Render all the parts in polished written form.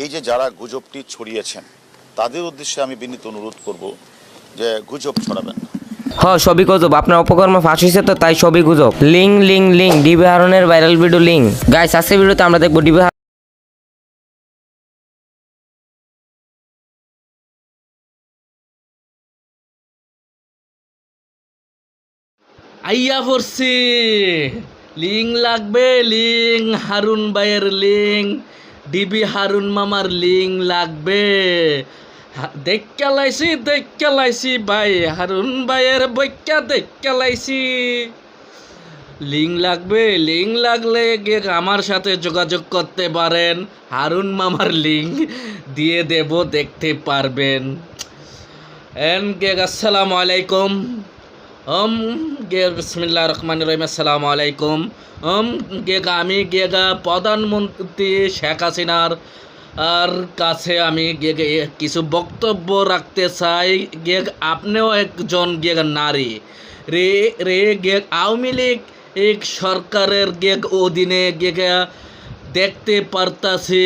এই যে যারা গুজবটি ছড়িয়েছেন তাদের উদ্দেশ্যে আমি বিনীত অনুরোধ করব যে গুজব ছড়াবেন না। সবই গুজব। আপনার অপকর্ম ফাঁস হয়েছে তো তাই সবই গুজব। লিঙ্ক ডিবি হারুনের ভাইরাল ভিডিও লিঙ্ক। গাইস, আজকের ভিডিওতে আমরা দেখবো ডিবি আইয়া পড়ছি। লিঙ্ক লাগবে, লিঙ্ক হারুন ভাইয়ের লিঙ্ক, ডিবি হারুন মামার লিঙ্ক লাগবে। দেখ লাইছি ভাই, হারুন ভাইয়ের বৈক্যা দেখ লাইছি। লিঙ্ক লাগবে, লিঙ্ক লাগলে গিয়ে আমার সাথে যোগাযোগ করতে পারেন, হারুন মামার লিঙ্ক দিয়ে দেব, দেখতে পারবেন। আসসালামু আলাইকুম। বিসমিল্লাহির রহমানির রহিম। আসসালামু আলাইকুম। আমি প্রধানমন্ত্রী শেখ হাসিনার কাছে আমি কিছু বক্তব্য রাখতে চাই। আপনিও একজন নারী রে রে আওয়ামী লীগ সরকারের অধীনে দেখতে পারতাছি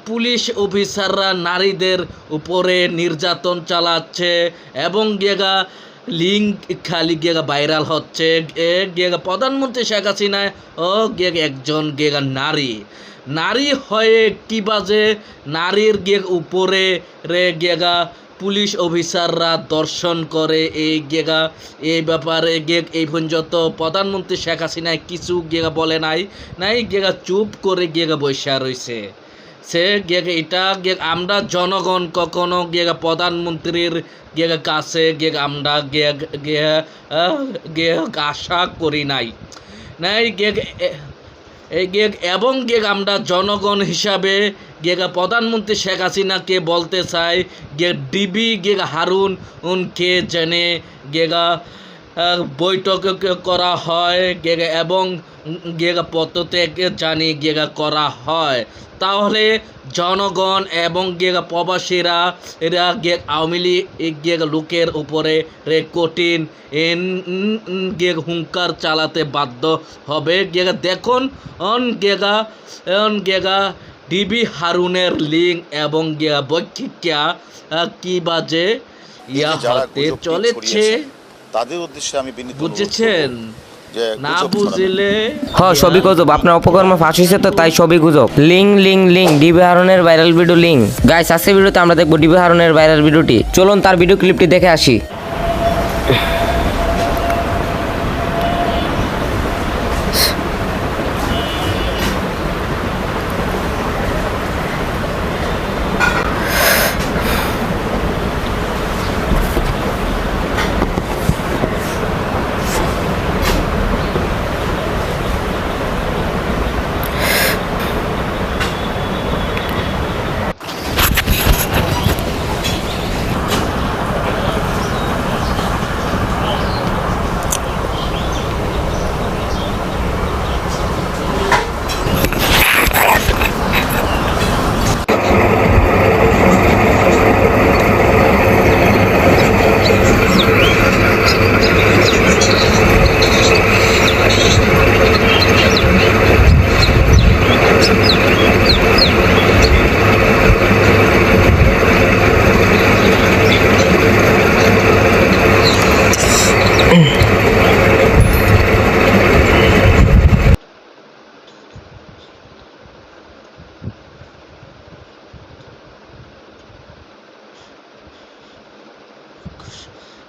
পুলিশ অফিসাররা নারীদের উপরে নির্যাতন চালাচ্ছে এবং লিঙ্ক খালি ভাইরাল হচ্ছে। প্রধানমন্ত্রী শেখ হাসিনা ও একজন নারী হয়ে কি বাজে নারীর উপরে রে পুলিশ অফিসাররা দর্শন করে। এই ব্যাপারে এই পর্যন্ত প্রধানমন্ত্রী শেখ হাসিনা কিছু বলে নাই চুপ করে বৈশা রয়েছে। সে এটা আমরা জনগণ কখনো প্রধানমন্ত্রীর কাছে আমরা আশা করি নাই এবং আমরা জনগণ হিসাবে প্রধানমন্ত্রী শেখ হাসিনাকে বলতে চাই ডিবি হারুন কে জেনে বৈঠক করা হয় এবং পদ্ধতি জানি করা হয়, তাহলে জনগণ এবং প্রবাসীরা এরা আওয়ামী লীগ লোকের উপরে কঠিন হুঙ্কার চালাতে বাধ্য হবে। দেখুন ডিবি হারুনের লিঙ্ক এবং বৈক্ষিকা কি বাজে হতে চলেছে তাদের উদ্দেশ্যে আমি বিনীত বুঝেছেন যে না বুঝলে সবই গুজব। আপনার অপকর্ম ফাঁস হয়েছে তো তাই সবই গুজব। লিঙ্ক ডিবি হারুনের ভাইরাল ভিডিও লিঙ্ক। গাইস, আজকের ভিডিওতে আমরা দেখবো ডিবি হারুনের ভাইরাল ভিডিওটি। চলুন তার ভিডিও ক্লিপটি দেখে আসি।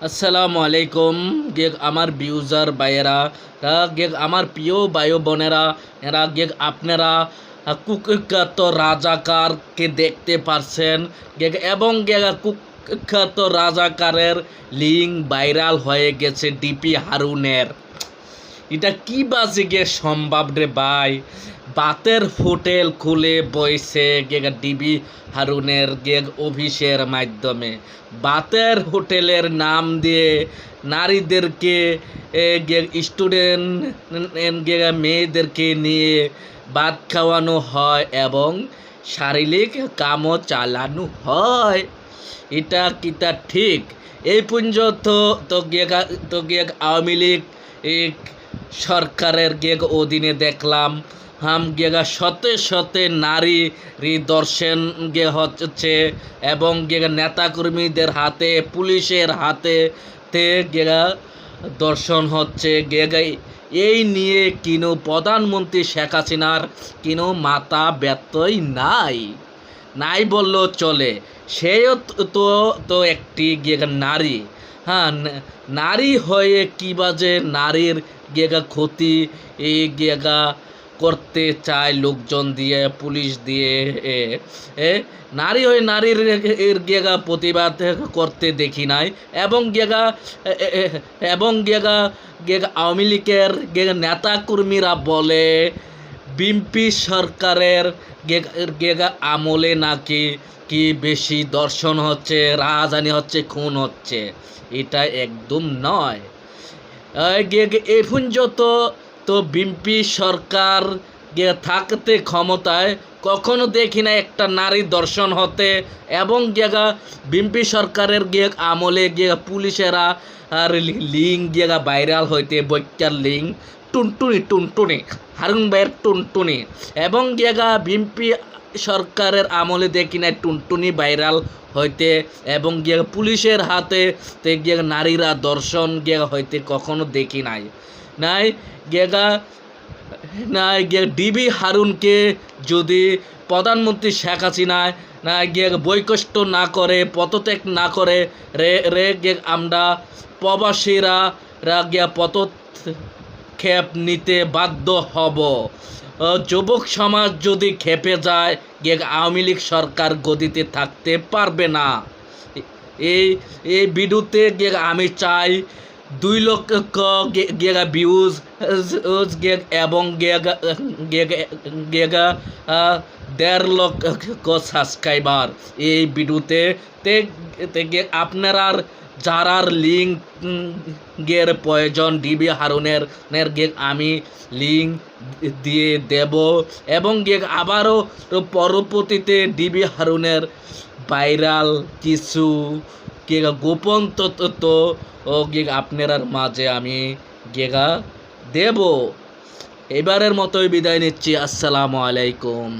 আসসালামু আলাইকুম আমার ভিউজার ভাইয়েরা, আমার প্রিয় ভাই বোনেরা, এরা আপনারা কুখ্যাত রাজাকারকে দেখতে পারছেন এবং কুখ্যাত রাজাকারের লিঙ্ক ভাইরাল হয়ে গেছে ডিপি হারুনের। এটা কি বাজে সম্ভব রে ভাই? বাতের হোটেল খুলে বইছে ডিবি হারুনের অফিসের মাধ্যমে। বাতের হোটেলের নাম দিয়ে নারীদেরকে স্টুডেন্ট মেয়েদেরকে নিয়ে ভাত খাওয়ানো হয় এবং শারীরিক কামও চালানো হয়। এটা কিটা ঠিক? এই পর্যন্ত তো আওয়ামী লীগ সরকারের অধীনে দেখলাম হাম গেগা শতে শতে নারী দর্শন গে হচ্ছে এবং গেগা নেতাকর্মীদের হাতে পুলিশের হাতে তে গেগা দর্শন হচ্ছে গেগা এই নিয়ে কিনো প্রধানমন্ত্রী শেখ হাসিনার কিনো মাথা ব্যত্যই নাই বললেও চলে। সেও তো তো একটি গেগা নারী, হ্যাঁ নারী হয়ে কী বাজে নারীর গেগা ক্ষতি এই গেগা করতে চায় লোকজন দিয়ে পুলিশ দিয়ে নারী হয়ে নারীর এর গেগা প্রতিবাদ করতে দেখি নাই এবং গেগা আওয়ামী লীগের নেতা কর্মীরা বলে বিএনপি সরকারের গেগা আমলে নাকি কি বেশি দর্শন হচ্ছে, রাহাজানি হচ্ছে, খুন হচ্ছে। এটা একদম নয়। এখন যত তো বিএনপি সরকার থাকতে ক্ষমতায় কখনো দেখি না একটা নারী দর্শন হতে এবং বিএনপি সরকারের আমলে পুলিশেরা আর লিঙ্ক ভাইরাল হইতে বৈক্যার লিঙ্ক টুনটুনি হারুন ভাইয়ের টুনটুনি এবং বিএনপি সরকারের আমলে দেখি না টুনটুনি ভাইরাল হইতে এবং পুলিশের হাতে নারীরা দর্শন হইতে কখনো দেখি নাই ডিবি হারুনকে যদি প্রধানমন্ত্রী শেখ হাসিনা বৈকষ্ট না করে, পদত্যাগ না করে আমরা প্রবাসীরা পদক্ষেপ নিতে বাধ্য হব। যুবক সমাজ যদি খেপে যায় আওয়ামী লীগ সরকার গদিতে থাকতে পারবে না। এই ভিডিওতে আমি চাই 2 লক্ষ ভিউজ এবং 1.5 লক্ষ সাবস্ক্রাইবার এই ভিডিওতে আপনারা যারা লিঙ্কের প্রয়োজন ডিবি হারুনের আমি লিঙ্ক দিয়ে দেব এবং আবারও পরবর্তীতে ডিবি হারুনের ভাইরাল কিছু গোপন তথ্য আপনার মাঝে আমি দেব। এবারের মতোই বিদায় নিচ্ছি। আসসালামু আলাইকুম।